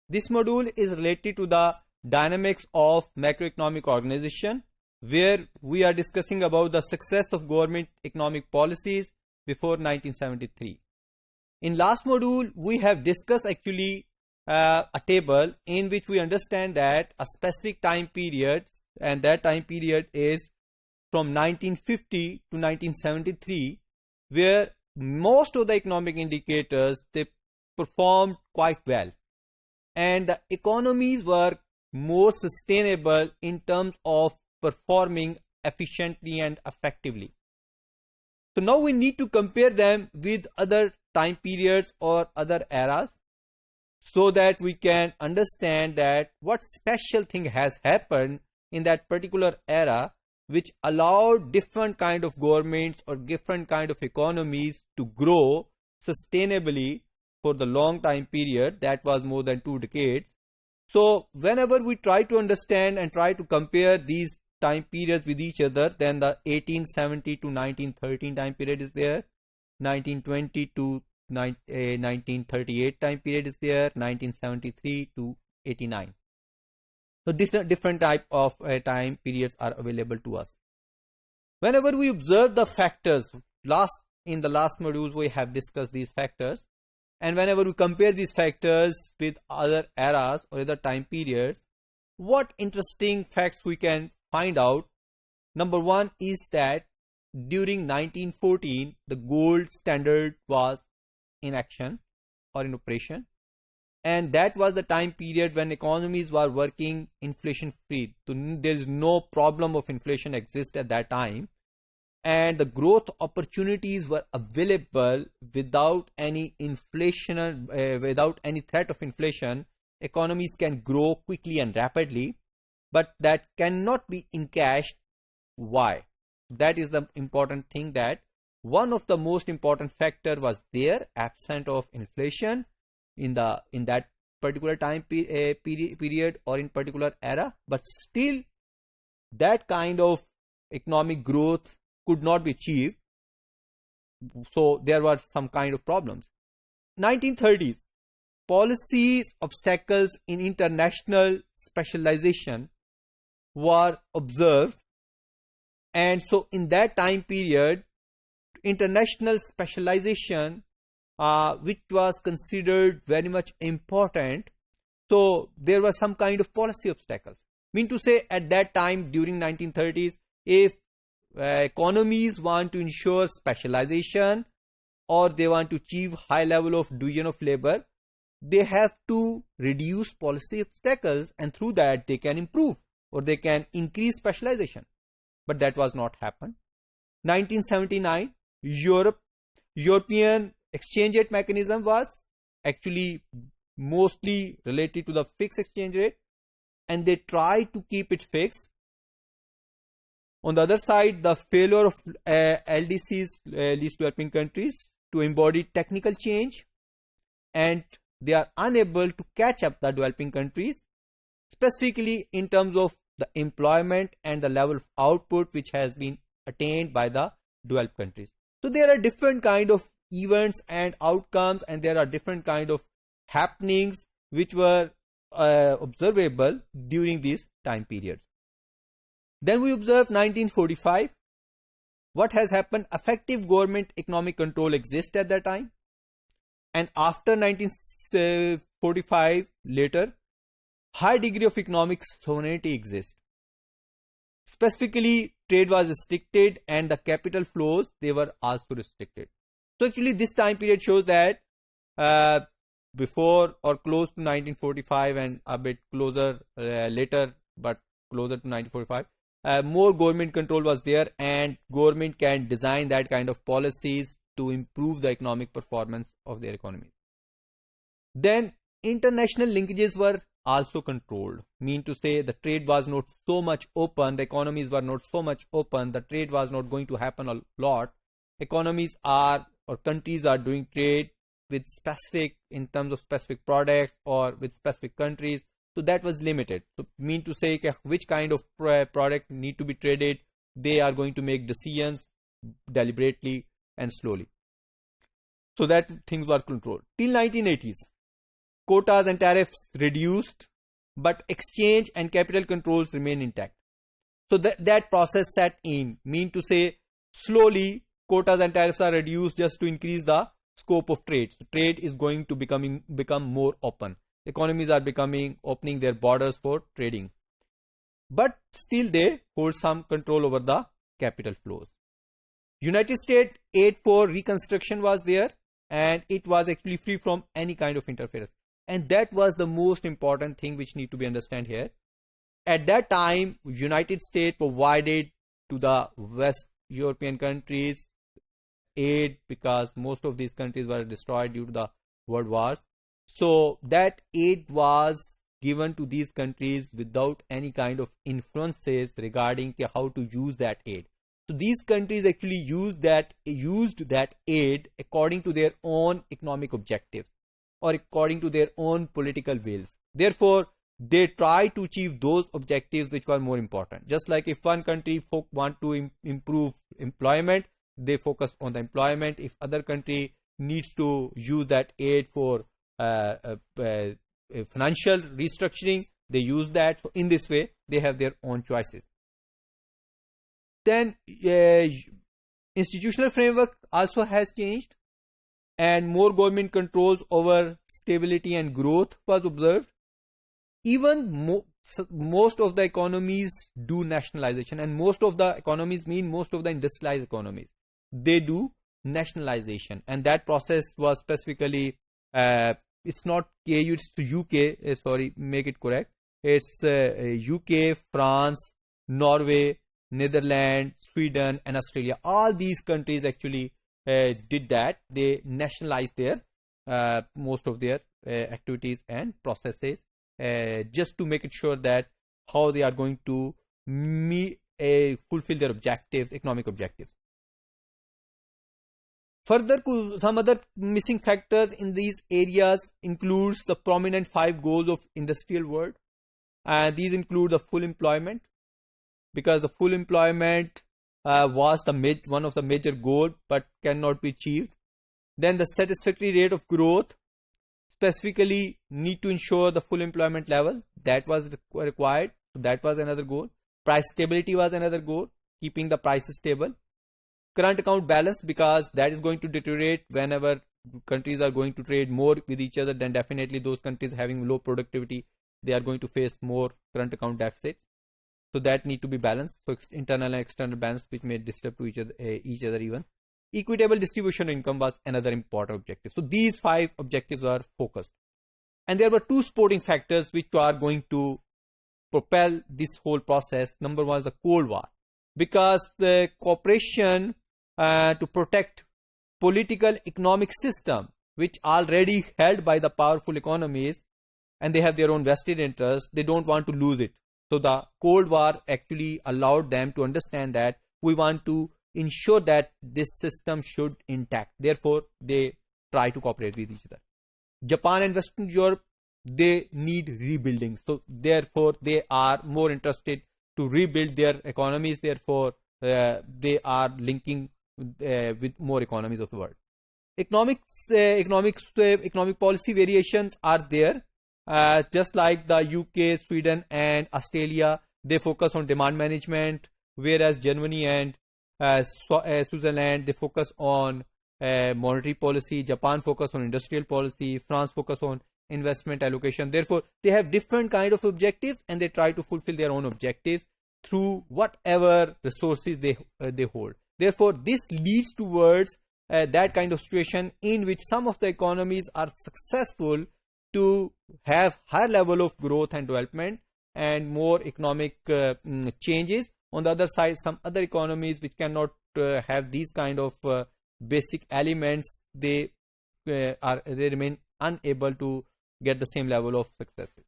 This module is related to the dynamics of macroeconomic organization, where we are discussing about the success of government economic policies before 1973. In last module, we have discussed actually a table in which we understand that a specific time period, and that time period is from 1950 to 1973, where most of the economic indicators, they performed quite well, and the economies were more sustainable in terms of performing efficiently and effectively. So now we need to compare them with other time periods or other eras, so that we can understand that what special thing has happened in that particular era, which allowed different kind of governments or different kind of economies to grow sustainably for the long time period that was more than 2 decades. So whenever we try to understand and try to compare these time periods with each other, then the 1870 to 1913 time period is there, 1920 to 1938 time period is there, 1973 to 89. So different type of time periods are available to us. Whenever we observe the factors, in the last modules we have discussed these factors, and whenever we compare these factors with other eras or other time periods, what interesting facts we can find out. Number one is that during 1914, the gold standard was in action or in operation, and that was the time period when economies were working inflation free. So there is no problem of inflation exist at that time, and the growth opportunities were available without any inflation, without any threat of inflation. Economies can grow quickly and rapidly, but that cannot be encashed. Why? That is the important thing, that one of the most important factor was there, absent of inflation in that particular time period or in particular era, but still that kind of economic growth could not be achieved. So there were some kind of problems. 1930s, policies obstacles in international specialization were observed, and so in that time period, international specialization, which was considered very much important, so there were some kind of policy obstacles. Mean to say, at that time during 1930s, if economies want to ensure specialization or they want to achieve high level of division of labor, they have to reduce policy obstacles, and through that they can improve or they can increase specialization. But that was not happened. 1979, European exchange rate mechanism was actually mostly related to the fixed exchange rate, and they tried to keep it fixed. On the other side, the failure of LDCs, least developing countries, to embody technical change, and they are unable to catch up the developing countries, specifically in terms of the employment and the level of output which has been attained by the developed countries. So there are different kind of events and outcomes, and there are different kind of happenings which were observable during these time periods. Then we observe 1945. What has happened? Effective government economic control exists at that time, and after 1945, later, high degree of economic sovereignty exists. Specifically, trade was restricted and the capital flows, they were also restricted. So actually this time period shows that before or close to 1945 and a bit closer later, but closer to 1945, more government control was there, and government can design that kind of policies to improve the economic performance of their economy. Then international linkages were also controlled. Mean to say, the trade was not so much open, the economies were not so much open, the trade was not going to happen a lot. Economies are, or countries are doing trade with specific, in terms of specific products or with specific countries. So that was limited. So mean to say which kind of product need to be traded, they are going to make decisions deliberately and slowly. So that things were controlled. Till 1980s, quotas and tariffs reduced, but exchange and capital controls remain intact. So that process set in, mean to say, slowly quotas and tariffs are reduced just to increase the scope of trade. So trade is going to become more open. Economies are opening their borders for trading. But still they hold some control over the capital flows. United States aid for reconstruction was there, and it was actually free from any kind of interference. And that was the most important thing which need to be understood here. At that time, United States provided to the West European countries aid because most of these countries were destroyed due to the world wars. So that aid was given to these countries without any kind of influences regarding how to use that aid. So these countries actually used that aid according to their own economic objectives or according to their own political wills. Therefore, they try to achieve those objectives which were more important. Just like if one country want to improve employment, they focus on the employment. If other country needs to use that aid for financial restructuring, they use that. So in this way, they have their own choices. Then institutional framework also has changed, and more government controls over stability and growth was observed. Even most of the economies do nationalization, and most of the economies mean most of the industrialized economies. They do nationalization, and that process was specifically, it's not KU, it's UK, sorry, make it correct. It's UK, France, Norway, Netherlands, Sweden, and Australia. All these countries actually did that. They nationalized their most of their activities and processes, just to make it sure that how they are going to fulfill their objectives, economic objectives. Further, some other missing factors in these areas includes the prominent 5 goals of industrial world. These include the full employment, because the full employment was one of the major goals but cannot be achieved. Then the satisfactory rate of growth, specifically need to ensure the full employment level, that was required. So that was another goal. Price stability was another goal, keeping the prices stable. Current account balance, because that is going to deteriorate whenever countries are going to trade more with each other. Then definitely those countries having low productivity, they are going to face more current account deficits. So that need to be balanced. So internal and external balance, which may disturb to each other even. Equitable distribution of income was another important objective. So these 5 objectives are focused. And there were 2 supporting factors which are going to propel this whole process. Number one is the Cold War, because the cooperation to protect political economic system, which already held by the powerful economies, and they have their own vested interests, they don't want to lose it. So the Cold War actually allowed them to understand that we want to ensure that this system should intact. Therefore, they try to cooperate with each other. Japan and Western Europe, they need rebuilding. So therefore, they are more interested to rebuild their economies. Therefore, they are linking with more economies of the world. Economic policy variations are there. Just like the UK, Sweden, and Australia, they focus on demand management, whereas Germany and Switzerland, they focus on monetary policy. Japan focus on industrial policy. France focus on investment allocation. Therefore, they have different kind of objectives, and they try to fulfill their own objectives through whatever resources they hold. Therefore, this leads towards that kind of situation in which some of the economies are successful to have higher level of growth and development and more economic changes. On the other side, some other economies which cannot have these kind of basic elements, they remain unable to get the same level of successes.